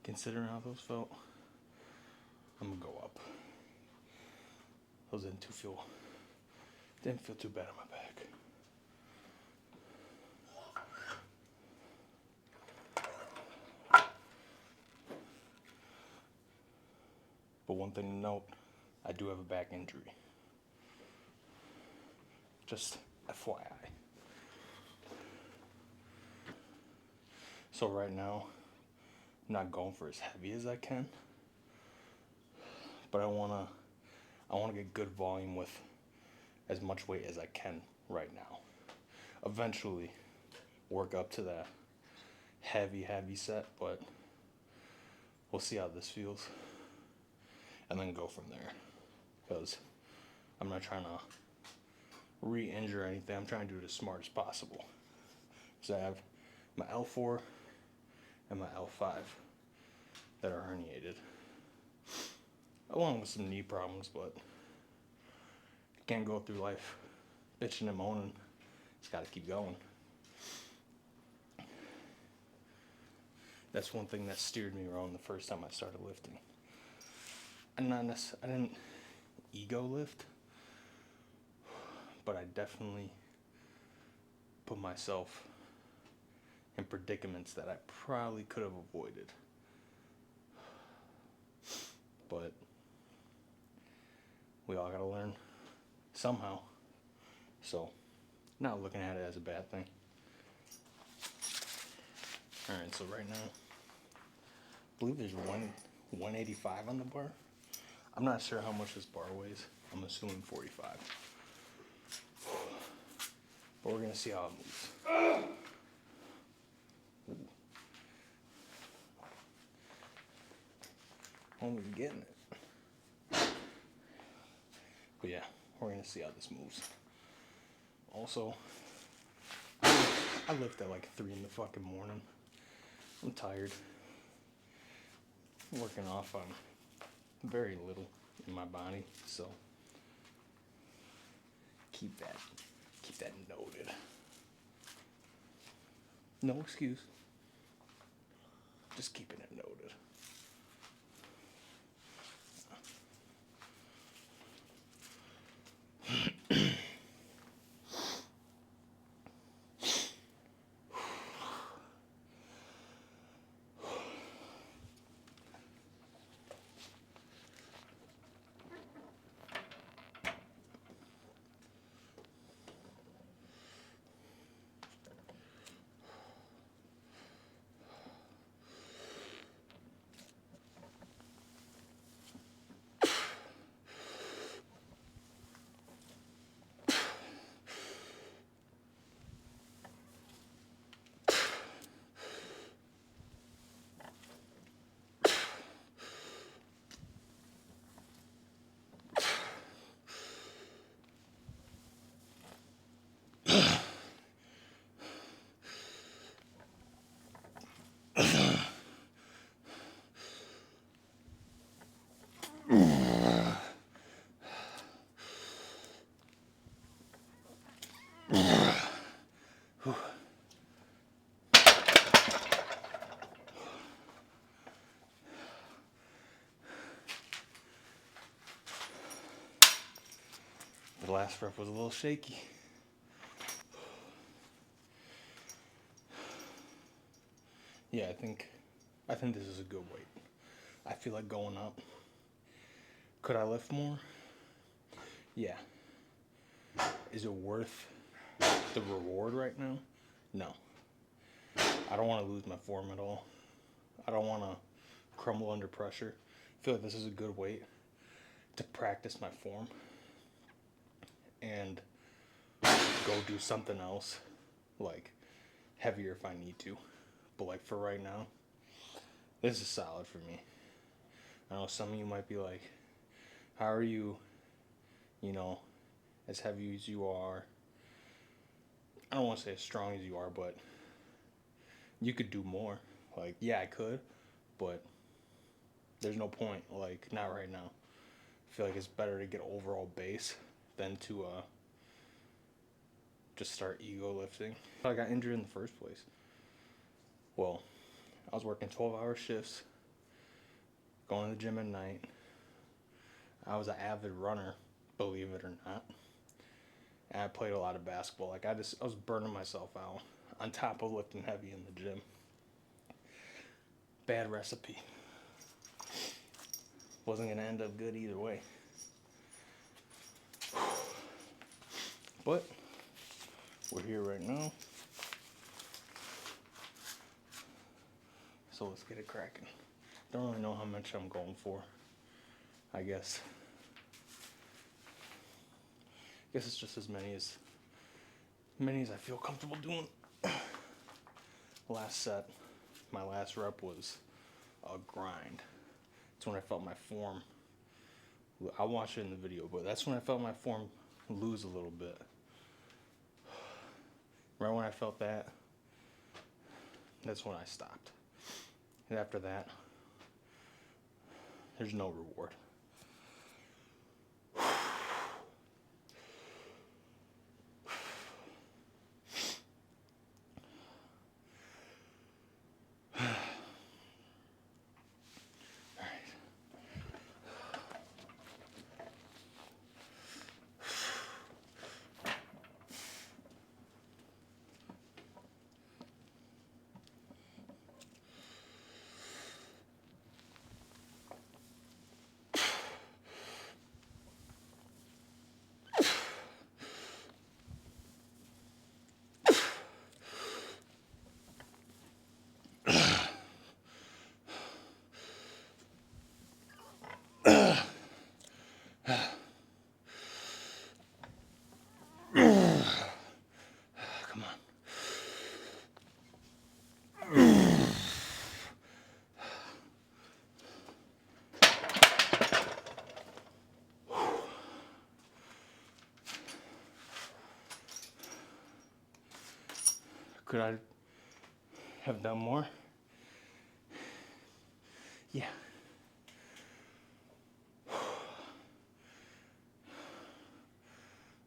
considering how those felt, I'm gonna go up. Those didn't feel too bad on my back. But one thing to note, I do have a back injury. Just FYI. So right now, I'm not going for as heavy as I can, but I wanna get good volume with as much weight as I can right now. Eventually, work up to that heavy set, but we'll see how this feels, and then go from there. Because I'm not trying to re-injure anything. I'm trying to do it as smart as possible. So I have my L4 and my L5 that are herniated, along with some knee problems, but you can't go through life bitching and moaning. Just gotta keep going. That's one thing that steered me wrong the first time I started lifting. I didn't ego lift, but I definitely put myself in predicaments that I probably could have avoided. But we all gotta learn somehow. So, not looking at it as a bad thing. Alright, so right now, I believe there's 185 on the bar. I'm not sure how much this bar weighs. I'm assuming 45. But we're gonna see how it moves. Only getting it. But yeah, we're gonna see how this moves. Also, I lift at like 3 in the fucking morning. I'm tired. I'm working off on very little in my body, so keep that noted. No excuse. Just keeping it noted. The last rep was a little shaky. Yeah, I think this is a good weight. I feel like going up. Could I lift more? Yeah. Is it worth the reward right now? No. I don't want to lose my form at all. I don't want to crumble under pressure. I feel like this is a good weight to practice my form and go do something else, like heavier if I need to. But like for right now, this is solid for me. I know some of you might be like, how are you, as heavy as you are? I don't want to say as strong as you are, but you could do more. Like, yeah, I could, but there's no point. Like, not right now. I feel like it's better to get overall base than to just start ego lifting. I got injured in the first place. Well, I was working 12-hour shifts going to the gym at night. I was an avid runner, believe it or not. And I played a lot of basketball. Like I was burning myself out on top of lifting heavy in the gym. Bad recipe. Wasn't gonna end up good either way. But we're here right now. So let's get it cracking. Don't really know how much I'm going for. I guess it's just as many as I feel comfortable doing. Last set, my last rep was a grind. It's when I felt my form. I'll watch it in the video, but that's when I felt my form lose a little bit. Right when I felt that, that's when I stopped. And after that, there's no reward. Come on. Could I have done more? Yeah.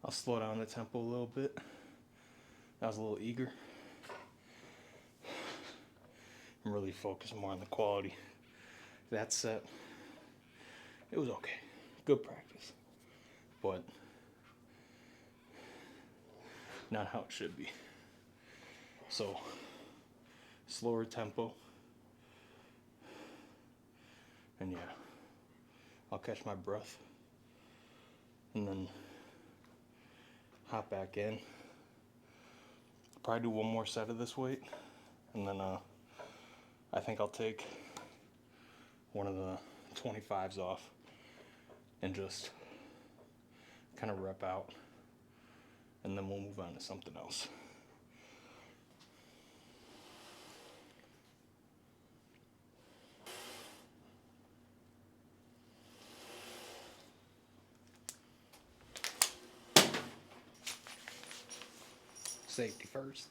I'll slow down the tempo a little bit. I was a little eager. I'm really focused more on the quality. That set, it was okay. Good practice. But not how it should be. So, slower tempo. And yeah, I'll catch my breath. And then hop back in. Probably do one more set of this weight. And then I think I'll take one of the 25s off and just kind of rep out. And then we'll move on to something else. Safety first.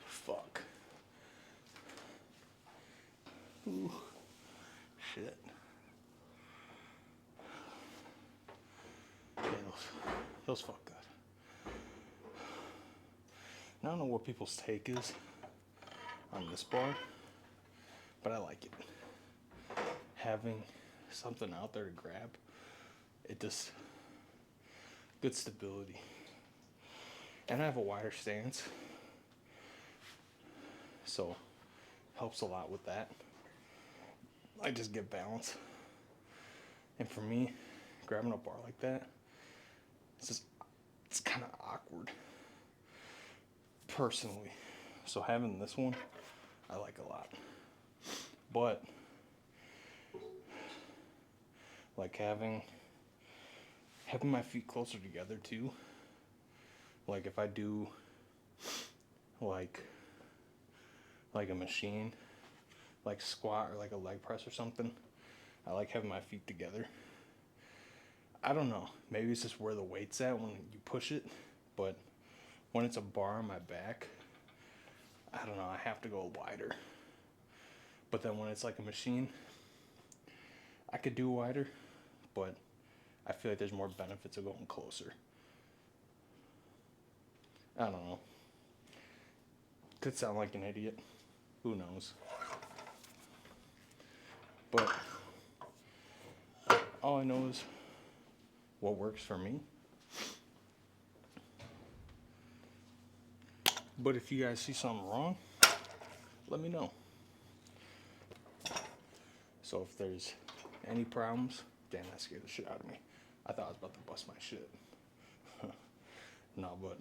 Fuck. Ooh. Shit. Yeah, those felt good. I don't know what people's take is on this bar, but I like it. Having something out there to grab, it just, good stability. And I have a wider stance, so helps a lot with that. I just get balance. And for me, grabbing a bar like that, it's kind of awkward, personally. So having this one, I like a lot. But like having my feet closer together too. Like if I do like a machine, like squat or like a leg press or something, I like having my feet together. I don't know, maybe it's just where the weight's at when you push it, but when it's a bar on my back, I don't know, I have to go wider. But then when it's like a machine, I could do wider, but I feel like there's more benefits of going closer. I don't know. Could sound like an idiot. Who knows? But all I know is what works for me. But if you guys see something wrong, let me know. So if there's any problems, damn, that scared the shit out of me. I thought I was about to bust my shit. No, but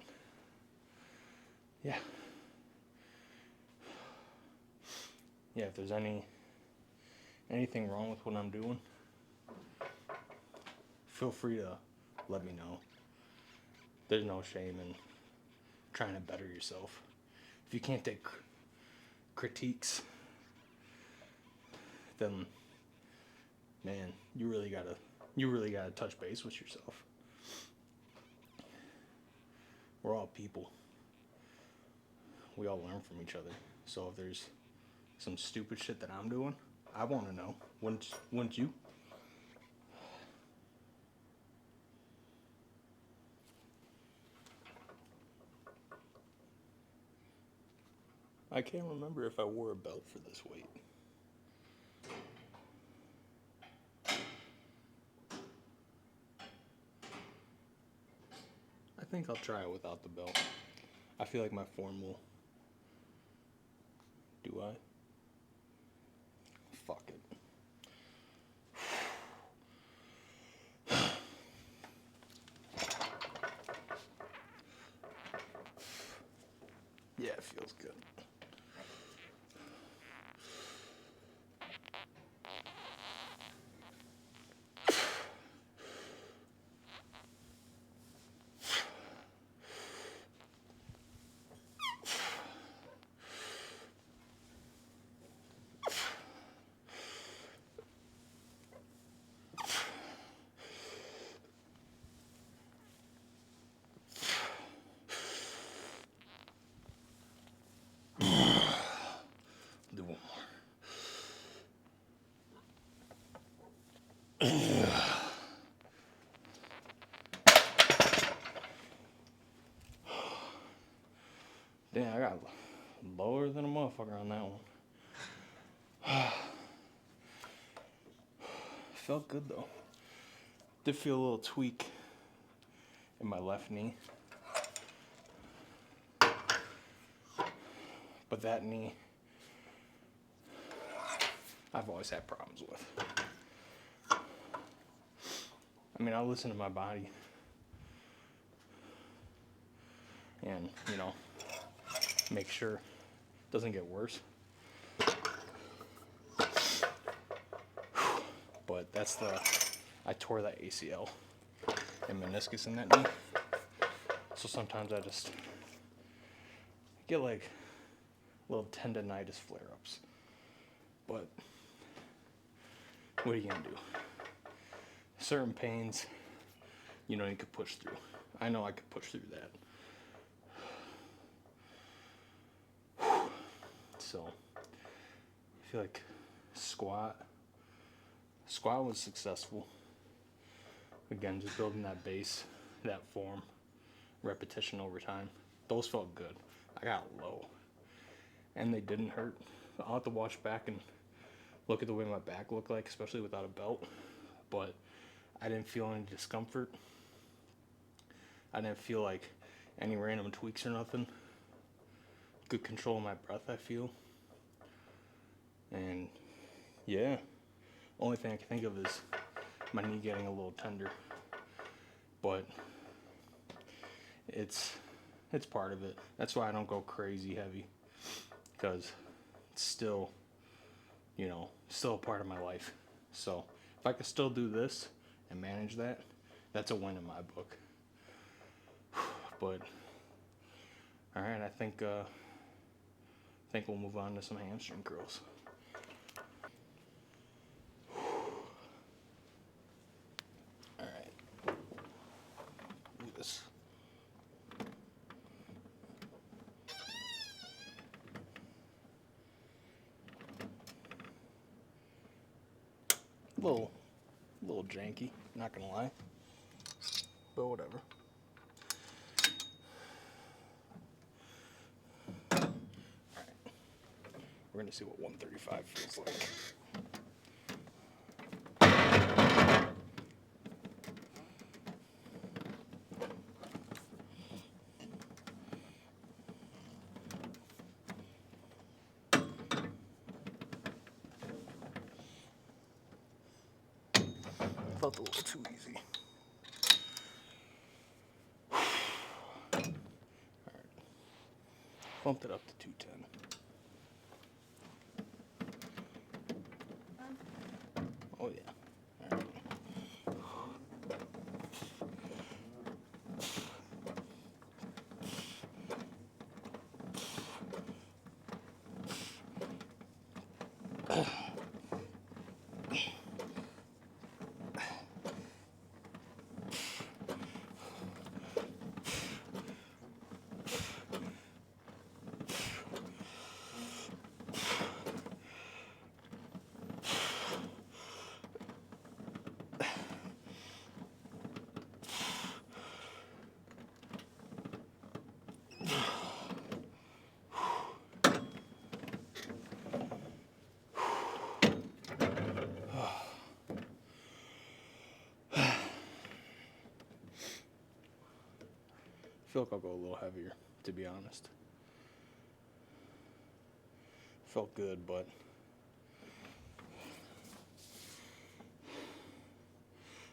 yeah. Yeah, if there's anything wrong with what I'm doing, feel free to let me know. There's no shame in trying to better yourself. If you can't take critiques, then man, you really gotta touch base with yourself. We're all people. We all learn from each other. So if there's some stupid shit that I'm doing, I want to know. Wouldn't you? I can't remember if I wore a belt for this weight. I think I'll try it without the belt. I feel like my form will. Do I? Fuck it. Yeah, it feels good. Do one more. Damn, I got lower than a motherfucker on that one. Felt good though. Did feel a little tweak in my left knee. But that knee, I've always had problems with. I mean, I listen to my body. And, make sure it doesn't get worse. But I tore that ACL and meniscus in that knee. So sometimes I just get like little tendonitis flare-ups. But what are you gonna do? Certain pains, you could push through. I know I could push through that. So I feel like squat was successful. Again, just building that base, that form, repetition over time. Those felt good. I got low. And they didn't hurt. I'll have to watch back and look at the way my back looked like, especially without a belt. But I didn't feel any discomfort. I didn't feel like any random tweaks or nothing. Good control of my breath, I feel. And yeah, only thing I can think of is my knee getting a little tender, but it's part of it. That's why I don't go crazy heavy, because it's still, still a part of my life. So if I could still do this and manage that, that's a win in my book. But all right, I think we'll move on to some hamstring curls. All right, do this. A little janky, not gonna lie, but whatever. We're gonna see what 135 feels like. Felt a little too easy. Alright. Bumped it up to 210. Oh yeah. All right. I feel like I'll go a little heavier, to be honest. Felt good, but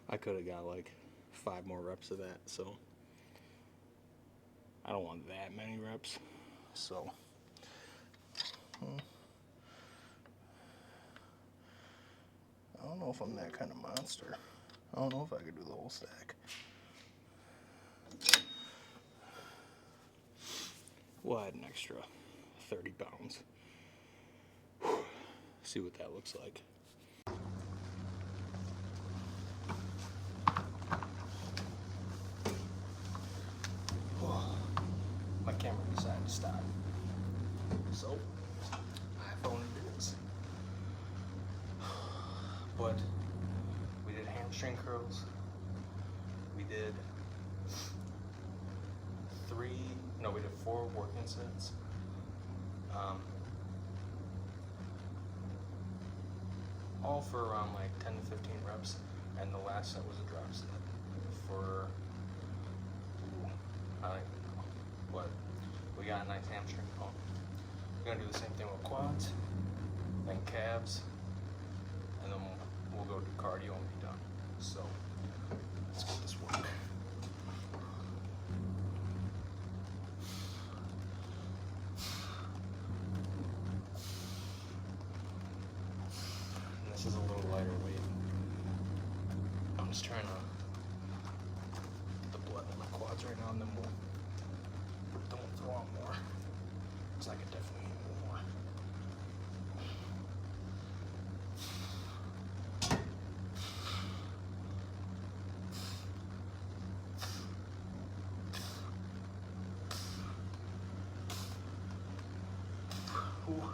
I could have got like 5 more reps of that, so I don't want that many reps. So I don't know if I'm that kind of monster. I don't know if I could do the whole stack. We'll add an extra 30 pounds. See what that looks like. My camera decided to stop. So, iPhone it is. But we did hamstring curls. We did 4 working sets. All for around like 10 to 15 reps, and the last set was a drop set for, I don't even know, but we got a nice hamstring pump. We're gonna do the same thing with quads, then calves, and then we'll go do cardio and be done. So let's get this work. This is a little lighter weight. I'm just trying to get the blood in my quads right now, and then we'll throw on more. Because I could definitely eat more. Ooh.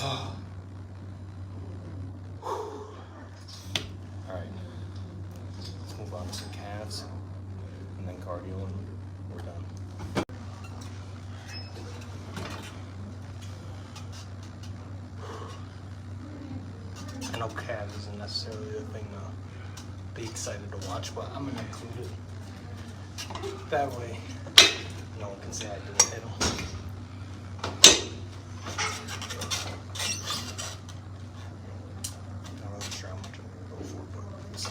Alright, let's move on to some calves and then cardio and we're done. I know calves isn't necessarily the thing to be excited to watch, but I'm gonna include it. That way, no one can say I didn't hit them. Not really sure how much I'm gonna go for, but we'll see.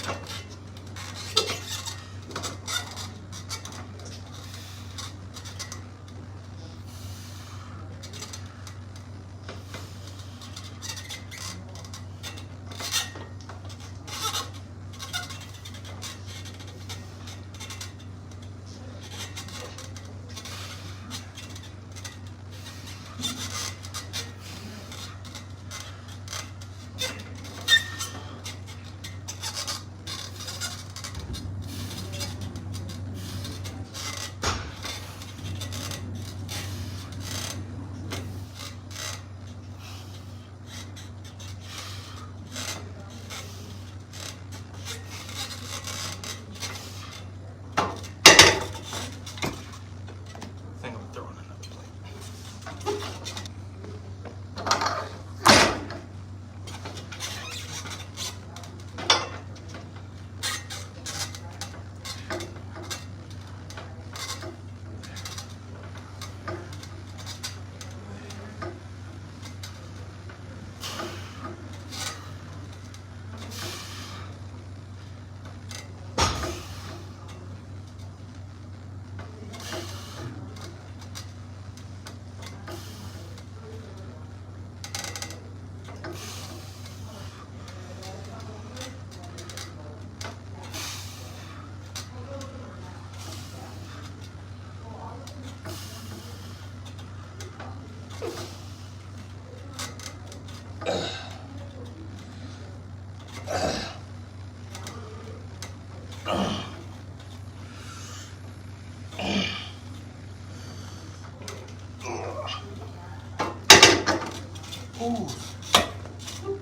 Ooh,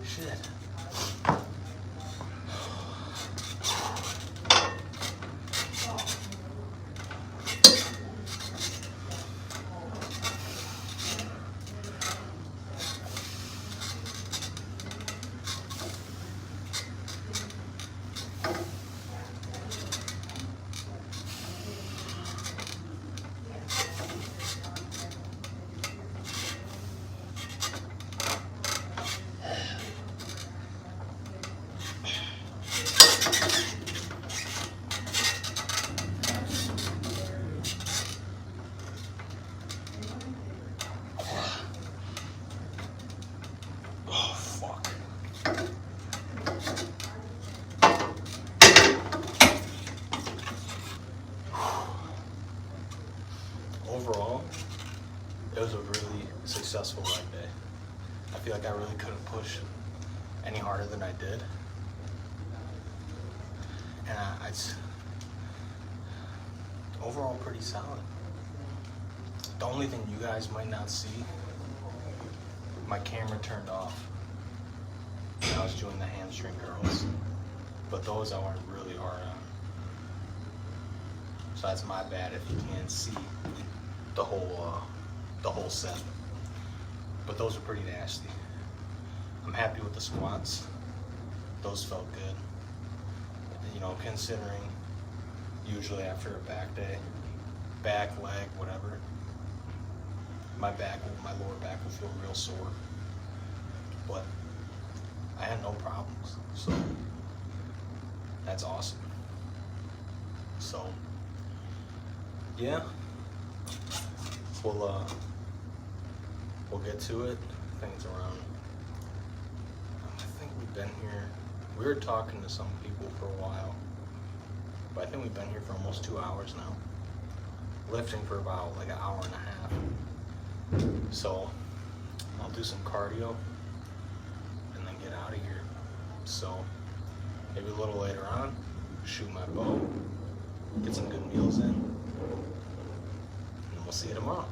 shit. Overall, it was a really successful leg day. I feel like I really couldn't push any harder than I did. And it's overall pretty solid. The only thing you guys might not see, my camera turned off when I was doing the hamstring curls. But those I went really hard on. So that's my bad if you can't see the whole set. But those are pretty nasty. I'm happy with the squats. Those felt good. You know, considering usually after a back day, back, leg, whatever, my lower back will feel real sore. But I had no problems. So that's awesome. So yeah. We'll get to it. I think it's around, I think we've been here, we were talking to some people for a while, but I think we've been here for almost 2 hours now. Lifting for about like an hour and a half. So I'll do some cardio and then get out of here. So maybe a little later on, shoot my bow, get some good meals in, and we'll see you tomorrow.